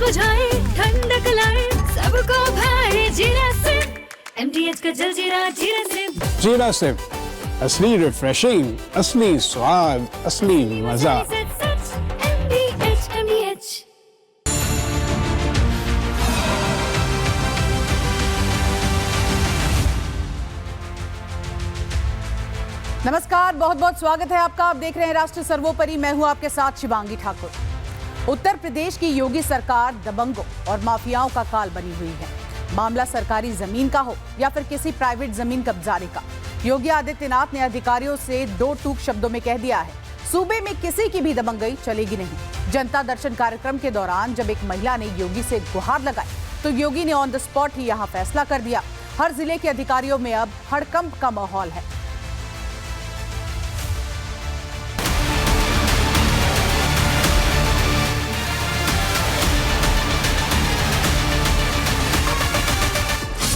बुझाए, ठंडक लाए, सबको भाए जीरा सिप। MTH का जलजीरा जीरा सिप। जीरा सिप, असली रिफ्रेशिंग, असली स्वाद, असली मजा। MTH। नमस्कार, बहुत बहुत स्वागत है आपका। आप देख रहे हैं राष्ट्र सर्वोपरि। मैं हूं आपके साथ शिवांगी ठाकुर। उत्तर प्रदेश की योगी सरकार दबंगों और माफियाओं का काल बनी हुई है। मामला सरकारी जमीन का हो या फिर किसी प्राइवेट जमीन कब्जाने का, योगी आदित्यनाथ ने अधिकारियों से दो टूक शब्दों में कह दिया है, सूबे में किसी की भी दबंगई चलेगी नहीं। जनता दर्शन कार्यक्रम के दौरान जब एक महिला ने योगी से गुहार लगाई तो योगी ने ऑन द स्पॉट ही यहां फैसला कर दिया। हर जिले के अधिकारियों में अब हड़कंप का माहौल है।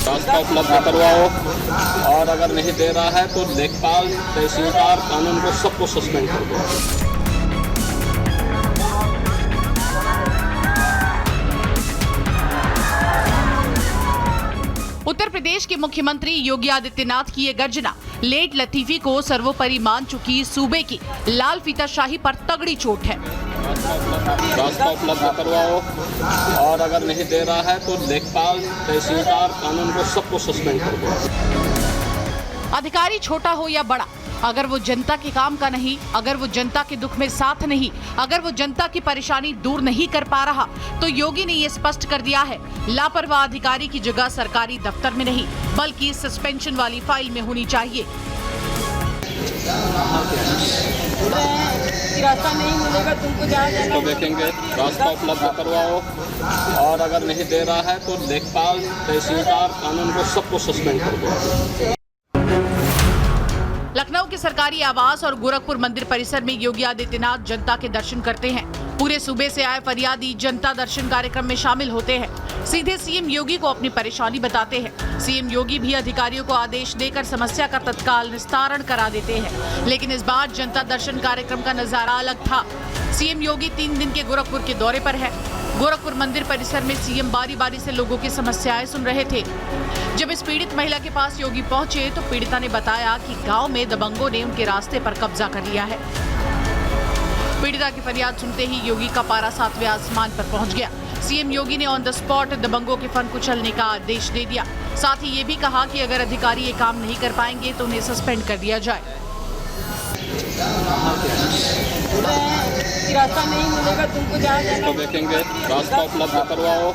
रास्ता उपलब्ध करवाओ, और अगर नहीं दे रहा है तो लेखपाल, तहसीलदार, कानून को सबको सस्पेंड कर दो। उत्तर प्रदेश के मुख्यमंत्री योगी आदित्यनाथ की ये गर्जना लेट लतीफी को सर्वोपरि मान चुकी सूबे की लाल फीताशाही पर तगड़ी चोट है। रास्ता उपलब्ध करवाओ, और अगर नहीं दे रहा है तो लेखपाल, तहसीलदार, कानून को सबको सस्पेंड कर दो। अधिकारी छोटा हो या बड़ा, अगर वो जनता के काम का नहीं, अगर वो जनता के दुख में साथ नहीं, अगर वो जनता की परेशानी दूर नहीं कर पा रहा, तो योगी ने ये स्पष्ट कर दिया है, लापरवाह अधिकारी की जगह सरकारी दफ्तर में नहीं बल्कि सस्पेंशन वाली फाइल में होनी चाहिए। रास्ता नहीं मिलेगा तुमको, जहाँ जाना तो देखेंगे। रास्ता उपलब्ध करवाओ, और अगर नहीं दे रहा है तो लेखपाल, तहसीलदार, कानून को सबको सस्पेंड कर दो। लखनऊ के सरकारी आवास और गोरखपुर मंदिर परिसर में योगी आदित्यनाथ जनता के दर्शन करते हैं। पूरे सूबे से आए फरियादी जनता दर्शन कार्यक्रम में शामिल होते हैं। सीधे सीएम योगी को अपनी परेशानी बताते हैं। सीएम योगी भी अधिकारियों को आदेश देकर समस्या का तत्काल निस्तारण करा देते हैं। लेकिन इस बार जनता दर्शन कार्यक्रम का नजारा अलग था। सीएम योगी 3 दिन के गोरखपुर के दौरे पर है। गोरखपुर मंदिर परिसर में सीएम बारी बारी से लोगों की समस्याएं सुन रहे थे। जब इस पीड़ित महिला के पास योगी पहुंचे तो पीड़िता ने बताया कि गांव में दबंगों ने उनके रास्ते पर कब्जा कर लिया है। पीड़िता की फरियाद सुनते ही योगी का पारा 7वें आसमान पर पहुंच गया। सीएम योगी ने ऑन द स्पॉट दबंगों के फन कुचलने का आदेश दे दिया। साथ ही ये भी कहा कि अगर अधिकारी ये काम नहीं कर पाएंगे तो उन्हें सस्पेंड कर दिया जाए। रास्ता नहीं मिलेगा तुमको, जहाँ जाना तो देखेंगे। रास्ता उपलब्ध करवाओ,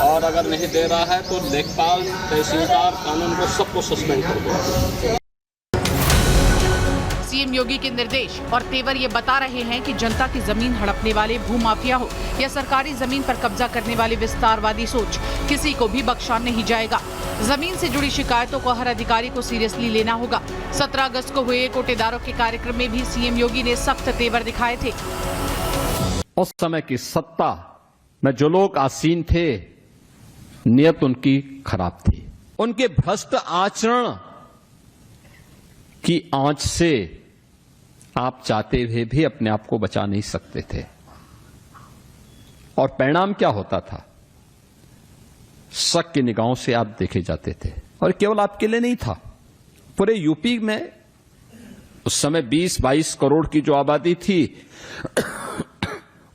और अगर नहीं दे रहा है तो लेखपाल, तहसीलदार, कानून को सबको सस्पेंड कर दो। सीएम योगी के निर्देश और तेवर ये बता रहे हैं कि जनता की जमीन हड़पने वाले भूमाफिया हो या सरकारी जमीन पर कब्जा करने वाले विस्तारवादी सोच, किसी को भी बख्शा नहीं जाएगा। जमीन से जुड़ी शिकायतों को हर अधिकारी को सीरियसली लेना होगा। 17 अगस्त को हुए कोटेदारों के कार्यक्रम में भी सीएम योगी ने सख्त तेवर दिखाए थे। उस समय की सत्ता में जो लोग आसीन थे, नियत उनकी खराब थी। उनके भ्रष्ट आचरण की आंच से आप चाहते हुए भी अपने आप को बचा नहीं सकते थे। और परिणाम क्या होता था? शक की निगाहों से आप देखे जाते थे। और केवल आपके लिए नहीं था, पूरे यूपी में उस समय 20-22 करोड़ की जो आबादी थी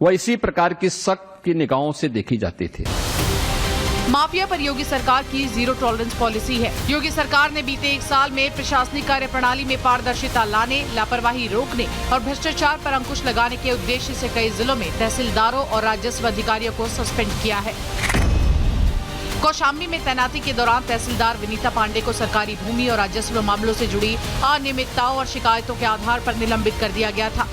वह इसी प्रकार की शक की निगाहों से देखी जाती थी। माफिया पर योगी सरकार की जीरो टॉलरेंस पॉलिसी है। योगी सरकार ने बीते 1 साल में प्रशासनिक कार्य प्रणाली में पारदर्शिता लाने, लापरवाही रोकने और भ्रष्टाचार पर अंकुश लगाने के उद्देश्य से कई जिलों में तहसीलदारों और राजस्व अधिकारियों को सस्पेंड किया है। कौशाम्बी में तैनाती के दौरान तहसीलदार विनीता पांडे को सरकारी भूमि और राजस्व मामलों से जुड़ी अनियमितताओं और शिकायतों के आधार पर निलंबित कर दिया गया था।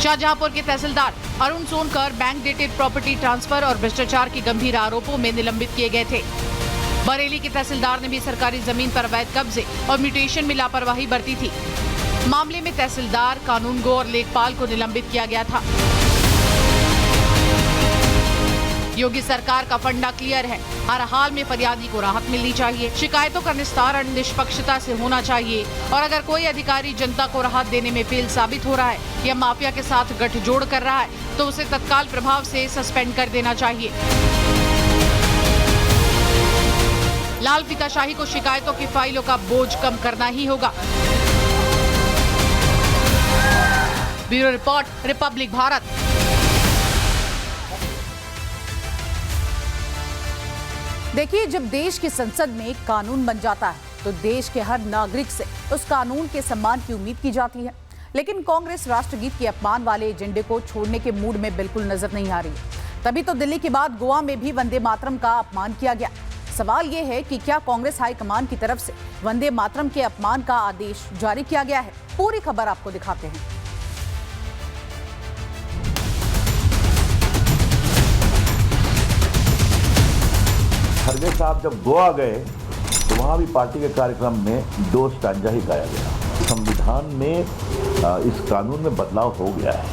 शाहजहांपुर के तहसीलदार Arun Sonkar backdated property transfer और भ्रष्टाचार के गंभीर आरोपों में निलंबित किए गए थे। बरेली के तहसीलदार ने भी सरकारी जमीन पर अवैध कब्जे और म्यूटेशन में लापरवाही बरती थी। मामले में तहसीलदार, कानूनगो और लेखपाल को निलंबित किया गया था। योगी सरकार का फंडा क्लियर है, हर हाल में फरियादी को राहत मिलनी चाहिए, शिकायतों का निस्तारण निष्पक्षता से होना चाहिए और अगर कोई अधिकारी जनता को राहत देने में फेल साबित हो रहा है या माफिया के साथ गठजोड़ कर रहा है तो उसे तत्काल प्रभाव से सस्पेंड कर देना चाहिए। लाल फीताशाही को शिकायतों की फाइलों का बोझ कम करना ही होगा। Bureau report, Republic Bharat. देखिए, जब देश की संसद में कानून बन जाता है तो देश के हर नागरिक से उस कानून के सम्मान की उम्मीद की जाती है, लेकिन कांग्रेस राष्ट्रगीत के अपमान वाले एजेंडे को छोड़ने के मूड में बिल्कुल नजर नहीं आ रही। तभी तो दिल्ली के बाद गोवा में भी वंदे मातरम का अपमान किया गया। सवाल यह है कि क्या कांग्रेस हाईकमान की तरफ से वंदे मातरम के अपमान का आदेश जारी किया गया है? पूरी खबर आपको दिखाते हैं। खड़गे साहब जब गोवा गए तो वहां भी पार्टी के कार्यक्रम में 2 स्टांजा ही गाया गया। संविधान में इस कानून में बदलाव हो गया है,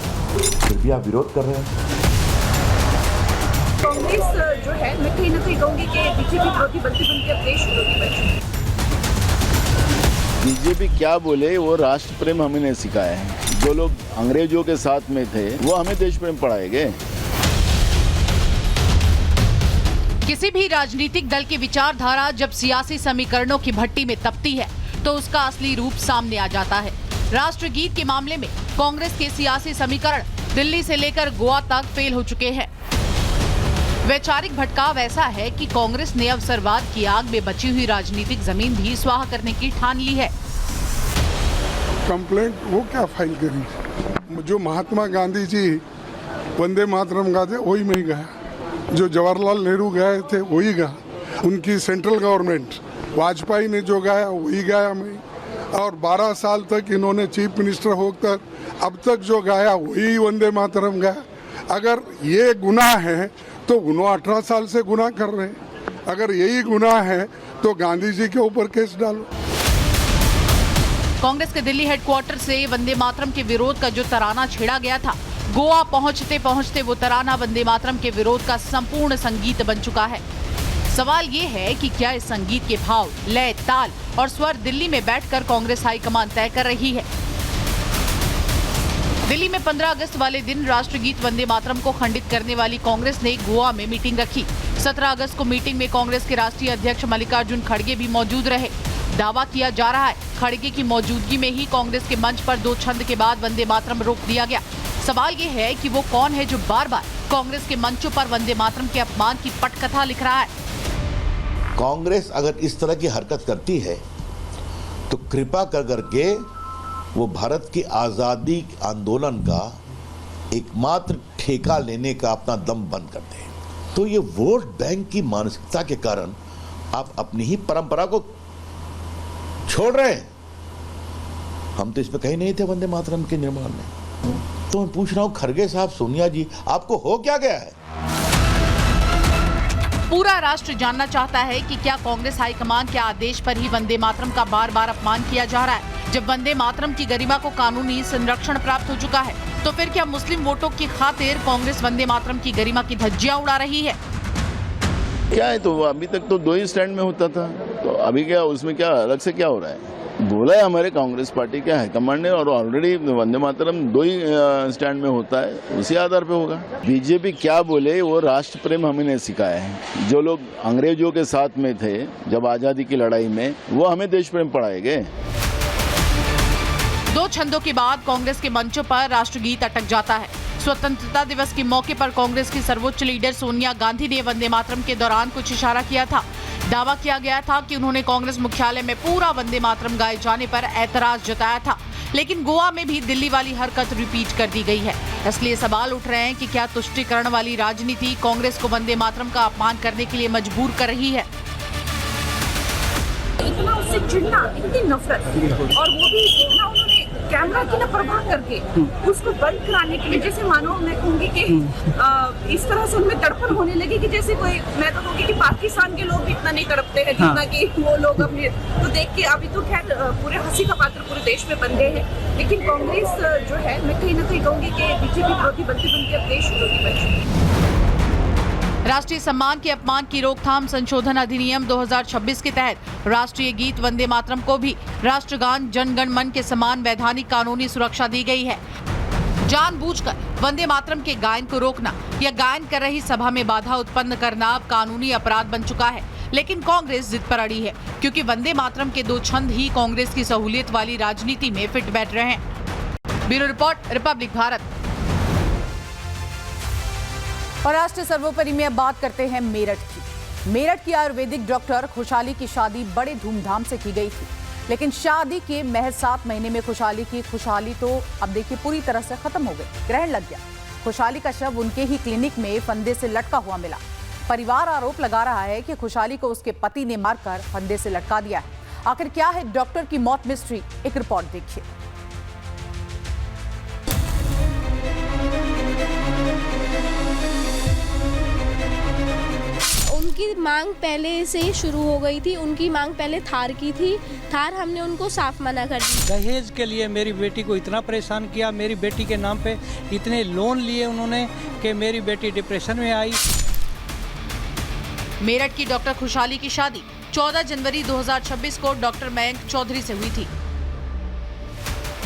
फिर भी आप विरोध कर रहे हैं। कांग्रेस जो है, मैं कहीं ना कहीं कहूंगी कि बीजेपी विरोधी बनते बनते अब देश विरोधी बन चुकी है। बीजेपी क्या बोले वो राष्ट्र प्रेम हमें नहीं सिखाया है। जो लोग अंग्रेजों के साथ में थे वो हमें देश प्रेम पढ़ाएंगे। किसी भी राजनीतिक दल की विचारधारा जब सियासी समीकरणों की भट्टी में तपती है तो उसका असली रूप सामने आ जाता है। राष्ट्रगीत के मामले में कांग्रेस के सियासी समीकरण दिल्ली से लेकर गोवा तक फेल हो चुके हैं। वैचारिक भटकाव ऐसा है कि कांग्रेस ने अवसरवाद की आग में बची हुई राजनीतिक जमीन भी स्वाहा करने की ठान ली है। कंप्लेंट वो क्या फाइल करी? जो महात्मा गांधी जी वंदे मातरम गाते वही में ही गया, जो जवाहरलाल नेहरू गए थे वही गा, उनकी सेंट्रल गवर्नमेंट वाजपेयी ने जो गाया वही गाया मैं, और 12 साल तक इन्होंने चीफ मिनिस्टर होकर अब तक जो गाया वही वंदे मातरम गाया। अगर ये गुनाह है तो उन्होंने 18 साल से गुनाह कर रहे हैं। अगर यही गुनाह है तो गांधी जी के ऊपर केस डालो। कांग्रेस के दिल्ली हेडक्वार्टर से वंदे मातरम के विरोध का जो तराना छेड़ा गया था, गोवा पहुंचते पहुंचते वो तराना वंदे मातरम के विरोध का संपूर्ण संगीत बन चुका है। सवाल ये है कि क्या इस संगीत के भाव, लय, ताल और स्वर दिल्ली में बैठकर कांग्रेस हाईकमान तय कर रही है। दिल्ली में 15 अगस्त वाले दिन राष्ट्रगीत वंदे मातरम को खंडित करने वाली कांग्रेस ने गोवा में मीटिंग रखी। 17 अगस्त को मीटिंग में कांग्रेस के राष्ट्रीय अध्यक्ष मल्लिकार्जुन खड़गे भी मौजूद रहे। दावा किया जा रहा है खड़गे की मौजूदगी में ही कांग्रेस के मंच पर 2 छंद के बाद वंदे मातरम रोक दिया गया। सवाल ये है कि वो कौन है जो बार बार कांग्रेस के मंचों पर वंदे मातरम के अपमान की पटकथा लिख रहा है। कांग्रेस अगर इस तरह की हरकत करती है तो कृपा कर करके वो भारत की आज़ादी आंदोलन का एकमात्र ठेका लेने का अपना दम बंद कर दे। तो ये वोट बैंक की मानसिकता के कारण आप अपनी ही परंपरा को छोड़ रहे हैं। हम तो इस पे कहीं नहीं थे वंदे मातरम के निर्माण में। तो मैं पूछ रहा हूं खड़गे साहब, सोनिया जी, आपको हो क्या गया है? पूरा राष्ट्र जानना चाहता है कि क्या कांग्रेस हाईकमान के आदेश पर ही वंदे मातरम का बार बार अपमान किया जा रहा है। जब वंदे मातरम की गरिमा को कानूनी संरक्षण प्राप्त हो चुका है तो फिर क्या मुस्लिम वोटों की खातिर कांग्रेस वंदे मातरम की गरिमा की धज्जियां उड़ा रही है? क्या है, तो अभी तक तो 2 ही स्टैंड में होता था, तो अभी क्या उसमें क्या अलग से क्या हो रहा है? बोला है हमारे कांग्रेस पार्टी के हाईकमांड ने, और ऑलरेडी वंदे मातरम 2 ही स्टैंड में होता है, उसी आधार पे होगा। बीजेपी क्या बोले वो राष्ट्र प्रेम हमें नहीं सिखाया है। जो लोग अंग्रेजों के साथ में थे जब आजादी की लड़ाई में, वो हमें देश प्रेम पढ़ाएंगे। 2 छंदों के बाद कांग्रेस के मंचों पर राष्ट्रगीत अटक जाता है। स्वतंत्रता दिवस के मौके पर कांग्रेस की सर्वोच्च लीडर सोनिया गांधी ने वंदे मातरम के दौरान कुछ इशारा किया था। दावा किया गया था कि उन्होंने कांग्रेस मुख्यालय में पूरा वंदे मातरम गाए जाने पर ऐतराज जताया था, लेकिन गोवा में भी दिल्ली वाली हरकत रिपीट कर दी गई है। इसलिए सवाल उठ रहे हैं कि क्या तुष्टीकरण वाली राजनीति कांग्रेस को वंदे मातरम का अपमान करने के लिए मजबूर कर रही है। इतना उससे चिढ़ना, इतनी नफरत, और वो भी इतना उन्होंने कैमरा की ना परवाह करके उसको बंद कराने के लिए, जैसे मानो मैं कहूँगी कि इस तरह से उनमें तड़पन होने लगी कि जैसे कोई, मैं तो कहूँगी कि पाकिस्तान के लोग भी इतना नहीं तड़पते हैं जितना कि वो लोग अपने, तो देख के अभी तो खैर पूरे हंसी का पात्र पूरे देश में बन गए हैं। लेकिन कांग्रेस जो है, मैं कहीं ना कहीं कहूँगी कि बीजेपी विरोधी बनते बनते अब देश विरोधी बन चुकी है। राष्ट्रीय सम्मान के अपमान की रोकथाम संशोधन अधिनियम 2026 के तहत राष्ट्रीय गीत वंदे मातरम को भी राष्ट्रगान जन गण मन के समान वैधानिक कानूनी सुरक्षा दी गई है। जानबूझकर वंदे मातरम के गायन को रोकना या गायन कर रही सभा में बाधा उत्पन्न करना अब कानूनी अपराध बन चुका है, लेकिन कांग्रेस जिद पर अड़ी है, क्योंकि वंदे मातरम के 2 छंद ही कांग्रेस की सहूलियत वाली राजनीति में फिट बैठ रहे हैं। Bureau report, Republic Bharat. और राष्ट्रीय सर्वोपरि में अब बात करते हैं मेरठ की। मेरठ की आयुर्वेदिक डॉक्टर खुशहाली की शादी बड़े धूमधाम से की गई थी, लेकिन शादी के महज 7 महीने में खुशहाली की खुशहाली तो अब देखिए पूरी तरह से खत्म हो गई। ग्रहण लग गया। खुशहाली का शव उनके ही क्लिनिक में फंदे से लटका हुआ मिला। परिवार आरोप लगा रहा है कि खुशहाली को उसके पति ने मारकर फंदे से लटका दिया है। आखिर क्या है डॉक्टर की मौत मिस्ट्री, एक रिपोर्ट देखिए। उनकी मांग पहले से शुरू हो गई थी। उनकी मांग पहले थार की थी। थार हमने उनको साफ मना कर दी। दहेज के लिए मेरी बेटी को इतना परेशान किया, मेरी बेटी के नाम पे इतने लोन लिए उन्होंने कि मेरी बेटी डिप्रेशन में आई। मेरठ की डॉक्टर खुशहाली की शादी 14 जनवरी 2026 को डॉक्टर मयंक चौधरी से हुई थी।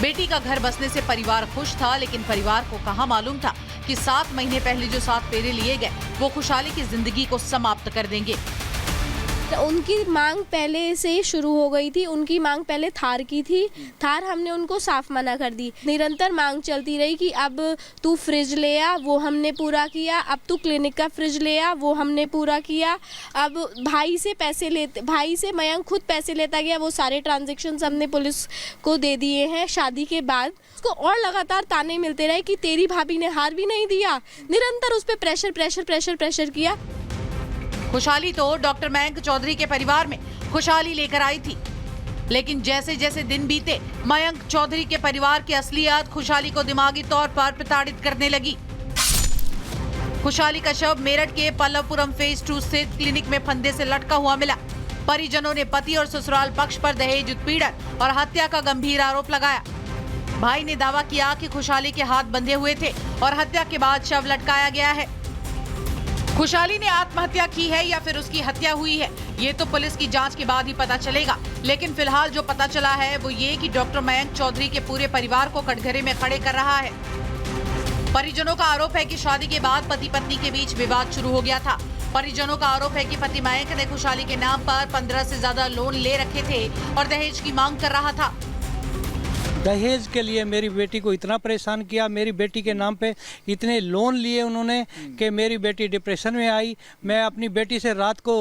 बेटी का घर बसने से परिवार खुश था, लेकिन परिवार को कहां मालूम था कि 7 महीने पहले जो 7 फेरे लिए गए वो खुशहाली की जिंदगी को समाप्त कर देंगे। तो उनकी मांग पहले से शुरू हो गई थी। उनकी मांग पहले थार की थी। थार हमने उनको साफ मना कर दी। निरंतर मांग चलती रही कि अब तू फ्रिज ले आ, वो हमने पूरा किया। अब तू क्लिनिक का फ्रिज ले आ, वो हमने पूरा किया। अब भाई से मयंक खुद पैसे लेता गया। वो सारे ट्रांजैक्शंस हमने पुलिस को दे दिए हैं। शादी के बाद उसको और लगातार ताने मिलते रहे कि तेरी भाभी ने हार भी नहीं दिया। निरंतर उस पर प्रेशर किया। खुशहाली तो डॉक्टर मयंक चौधरी के परिवार में खुशहाली लेकर आई थी, लेकिन जैसे जैसे दिन बीते मयंक चौधरी के परिवार की असलियत खुशहाली को दिमागी तौर पर प्रताड़ित करने लगी। खुशहाली का शव मेरठ के पल्लवपुरम फेज 2 स्थित क्लिनिक में फंदे से लटका हुआ मिला। परिजनों ने पति और ससुराल पक्ष पर दहेज उत्पीड़न और हत्या का गंभीर आरोप लगाया। भाई ने दावा किया कि खुशहाली के हाथ बंधे हुए थे और हत्या के बाद शव लटकाया गया है। खुशहाली ने आत्महत्या की है या फिर उसकी हत्या हुई है, ये तो पुलिस की जांच के बाद ही पता चलेगा। लेकिन फिलहाल जो पता चला है वो ये कि डॉक्टर मयंक चौधरी के पूरे परिवार को कटघरे में खड़े कर रहा है। परिजनों का आरोप है कि शादी के बाद पति पत्नी के बीच विवाद शुरू हो गया था। परिजनों का आरोप है कि पति मयंक ने खुशहाली के नाम पर 15 से ज्यादा लोन ले रखे थे और दहेज की मांग कर रहा था। दहेज के लिए मेरी बेटी को इतना परेशान किया, मेरी बेटी के नाम पे इतने लोन लिए उन्होंने कि मेरी बेटी डिप्रेशन में आई। मैं अपनी बेटी से रात को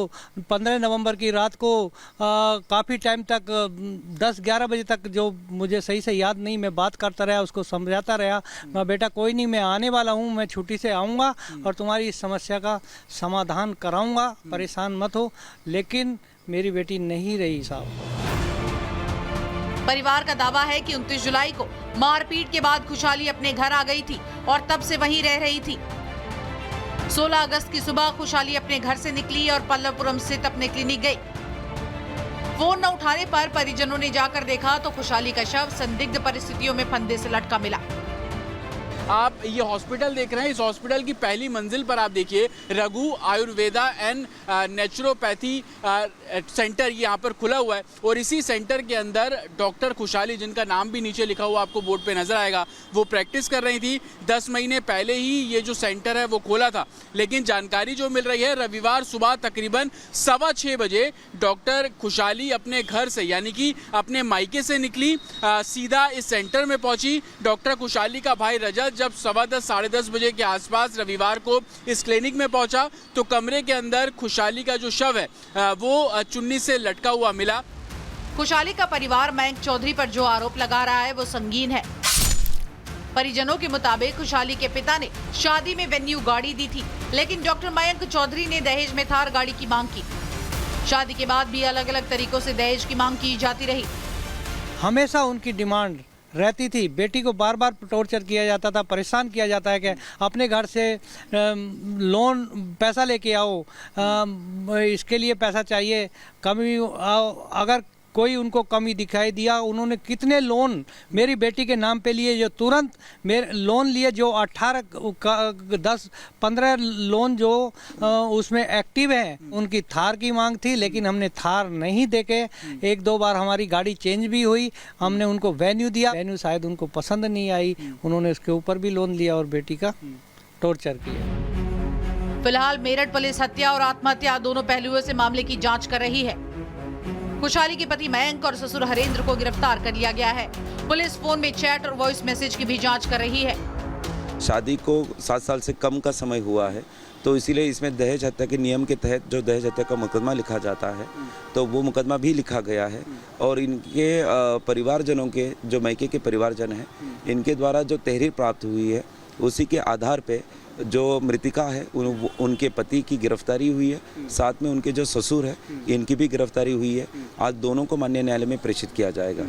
15 नवंबर की रात को काफ़ी टाइम तक 10-11 बजे तक, जो मुझे सही से याद नहीं, मैं बात करता रहा, उसको समझाता रहा। मैं बेटा कोई नहीं, मैं आने वाला हूँ, मैं छुट्टी से आऊँगा और तुम्हारी इस समस्या का समाधान कराऊँगा, परेशान मत हो। लेकिन मेरी बेटी नहीं रही साहब। परिवार का दावा है कि 29 जुलाई को मारपीट के बाद खुशहाली अपने घर आ गई थी और तब से वहीं रह रही थी। 16 अगस्त की सुबह खुशहाली अपने घर से निकली और पल्लवपुरम स्थित अपने क्लिनिक गई। फोन न उठाने पर परिजनों ने जाकर देखा तो खुशहाली का शव संदिग्ध परिस्थितियों में फंदे से लटका मिला। आप ये हॉस्पिटल देख रहे हैं। इस हॉस्पिटल की पहली मंजिल पर आप देखिए Raghu Ayurveda and naturopathy centre यहाँ पर खुला हुआ है और इसी सेंटर के अंदर डॉक्टर खुशहाली, जिनका नाम भी नीचे लिखा हुआ आपको बोर्ड पे नजर आएगा, वो प्रैक्टिस कर रही थी। 10 महीने पहले ही ये जो सेंटर है वो खोला था, लेकिन जानकारी जो मिल रही है रविवार सुबह तकरीबन 6:15 बजे डॉक्टर खुशहाली अपने घर से यानी कि अपने मायके से निकली, सीधा इस सेंटर में पहुंची। डॉक्टर खुशहाली का भाई रजत जब 10:15 साढ़े 10 बजे के आसपास रविवार को इस क्लिनिक में पहुंचा तो कमरे के अंदर खुशहाली का जो शव है वो चुन्नी से लटका हुआ मिला। खुशहाली का परिवार मयंक चौधरी पर जो आरोप लगा रहा है वो संगीन है। परिजनों के मुताबिक खुशहाली के पिता ने शादी में वेन्यू गाड़ी दी थी, लेकिन डॉक्टर मयंक चौधरी ने दहेज में थार गाड़ी की मांग की। शादी के बाद भी अलग अलग तरीकों से दहेज की मांग की जाती रही। हमेशा उनकी डिमांड रहती थी, बेटी को बार बार टॉर्चर किया जाता था, परेशान किया जाता है कि अपने घर से लोन पैसा लेके आओ, इसके लिए पैसा चाहिए, कभी अगर कोई उनको कमी दिखाई दिया। उन्होंने कितने लोन मेरी बेटी के नाम पे लिए, जो तुरंत मेरे लोन लिए, जो 10-15 लोन जो उसमें एक्टिव है। उनकी थार की मांग थी, लेकिन हमने थार नहीं देके 1-2 बार हमारी गाड़ी चेंज भी हुई। हमने उनको वेन्यू दिया, वेन्यू शायद उनको पसंद नहीं आई, उन्होंने उसके ऊपर भी लोन लिया और बेटी का टॉर्चर किया। फिलहाल मेरठ पुलिस हत्या और आत्महत्या दोनों पहलुओं से मामले की जांच कर रही है। खुशहाली के पति मयंक और ससुर हरेंद्र को गिरफ्तार कर लिया गया है। पुलिस फोन में चैट और वॉइस मैसेज की भी जांच कर रही है। शादी को 7 साल से कम का समय हुआ है, तो इसीलिए इसमें दहेज हत्या के नियम के तहत जो दहेज हत्या का मुकदमा लिखा जाता है, तो वो मुकदमा भी लिखा गया है। और इनके परिवारजनों के, जो मैके के परिवारजन हैं, इनके द्वारा जो तहरीर प्राप्त हुई है, उसी के आधार पे जो मृतिका है उनके पति की गिरफ्तारी हुई है। साथ में उनके जो ससुर है, इनकी भी गिरफ्तारी हुई है। आज दोनों को माननीय न्यायालय में प्रेषित किया जाएगा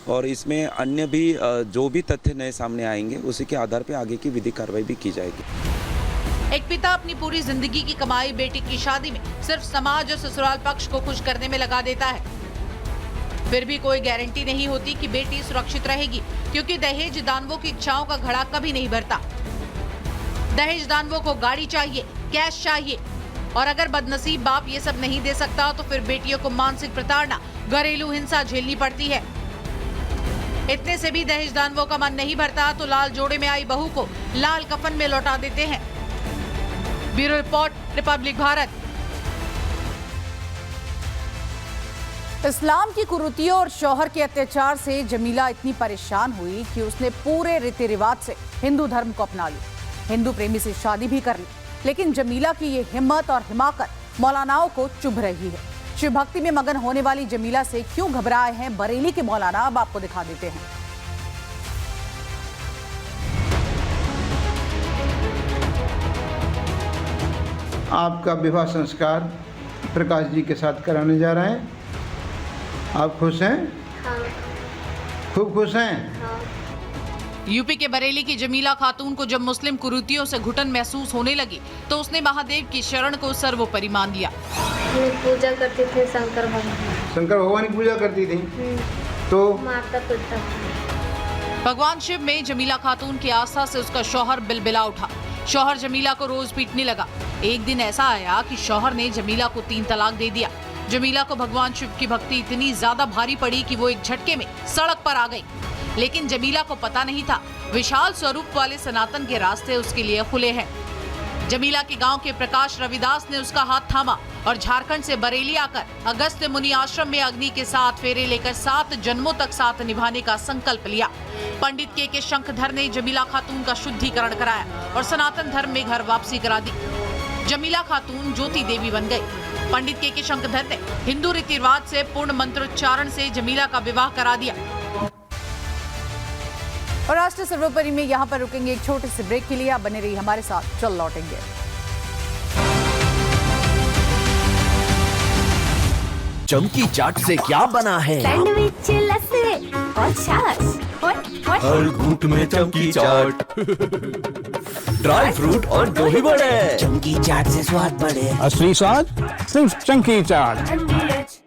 और इसमें अन्य भी जो भी तथ्य नए सामने आएंगे, उसी के आधार पे आगे की विधिक कार्रवाई भी की जाएगी। एक पिता अपनी पूरी जिंदगी की कमाई बेटी की शादी में सिर्फ समाज और ससुराल पक्ष को खुश करने में लगा देता है। फिर भी कोई गारंटी नहीं होती कि बेटी सुरक्षित रहेगी, क्योंकि दहेज दानवों की इच्छाओं का घड़ा कभी नहीं भरता। दहेज दानवों को गाड़ी चाहिए, कैश चाहिए, और अगर बदनसीब बाप ये सब नहीं दे सकता तो फिर बेटियों को मानसिक प्रताड़ना, घरेलू हिंसा झेलनी पड़ती है। इतने से भी दहेज दानवों का मन नहीं भरता तो लाल जोड़े में आई बहू को लाल कफन में लौटा देते हैं। Bureau report, Republic Bharat. इस्लाम की कुरीतियों और शौहर के अत्याचार से जमीला इतनी परेशान हुई कि उसने पूरे रीति रिवाज से हिंदू धर्म को अपना लिया, हिंदू प्रेमी से शादी भी कर ली। लेकिन जमीला की ये हिम्मत और हिमाकत मौलानाओं को चुभ रही है। शिव भक्ति में मगन होने वाली जमीला से क्यों घबराए हैं बरेली के मौलाना, अब आपको दिखा देते हैं। आपका विवाह संस्कार प्रकाश जी के साथ कराने जा रहे हैं। आप खुश हैं? हाँ। खूब खुश हैं? हाँ। यूपी के बरेली की जमीला खातून को जब मुस्लिम कुरीतियों से घुटन महसूस होने लगी तो उसने महादेव की शरण को सर्वोपरि मान लिया। पूजा करते थे शंकर भगवान। शंकर भगवान की पूजा करती थी, तो माता पिता। भगवान शिव में जमीला खातून की आस्था से उसका शौहर बिलबिला उठा। शौहर जमीला को रोज पीटने लगा। एक दिन ऐसा आया कि शौहर ने जमीला को 3 तलाक दे दिया। जमीला को भगवान शिव की भक्ति इतनी ज्यादा भारी पड़ी कि वो एक झटके में सड़क पर आ गई। लेकिन जमीला को पता नहीं था विशाल स्वरूप वाले सनातन के रास्ते उसके लिए खुले हैं। जमीला के गांव के प्रकाश रविदास ने उसका हाथ थामा और झारखंड से बरेली आकर अगस्त्य मुनि आश्रम में अग्नि के साथ फेरे लेकर 7 जन्मों तक साथ निभाने का संकल्प लिया। पंडित के शंखधर ने जमीला खातून का शुद्धिकरण कराया और सनातन धर्म में घर वापसी करा दी। जमीला खातून ज्योति देवी बन गई। पंडित के शंखधर ने हिंदू रीति रिवाज से पूर्ण मंत्रोच्चारण से जमीला का विवाह करा दिया। और राष्ट्र सर्वोपरि में यहाँ पर रुकेंगे एक छोटे से ब्रेक के लिए। आप बने रहिए हमारे साथ, चल लौटेंगे। चमकी चाट से क्या बना है? सैंडविच, लस्सी और छाछ। हर घूंट में चमकी चाट, ड्राई फ्रूट और दही बड़े। चमकी चाट से स्वाद बढ़े। असली स्वाद सिर्फ चमकी चाट।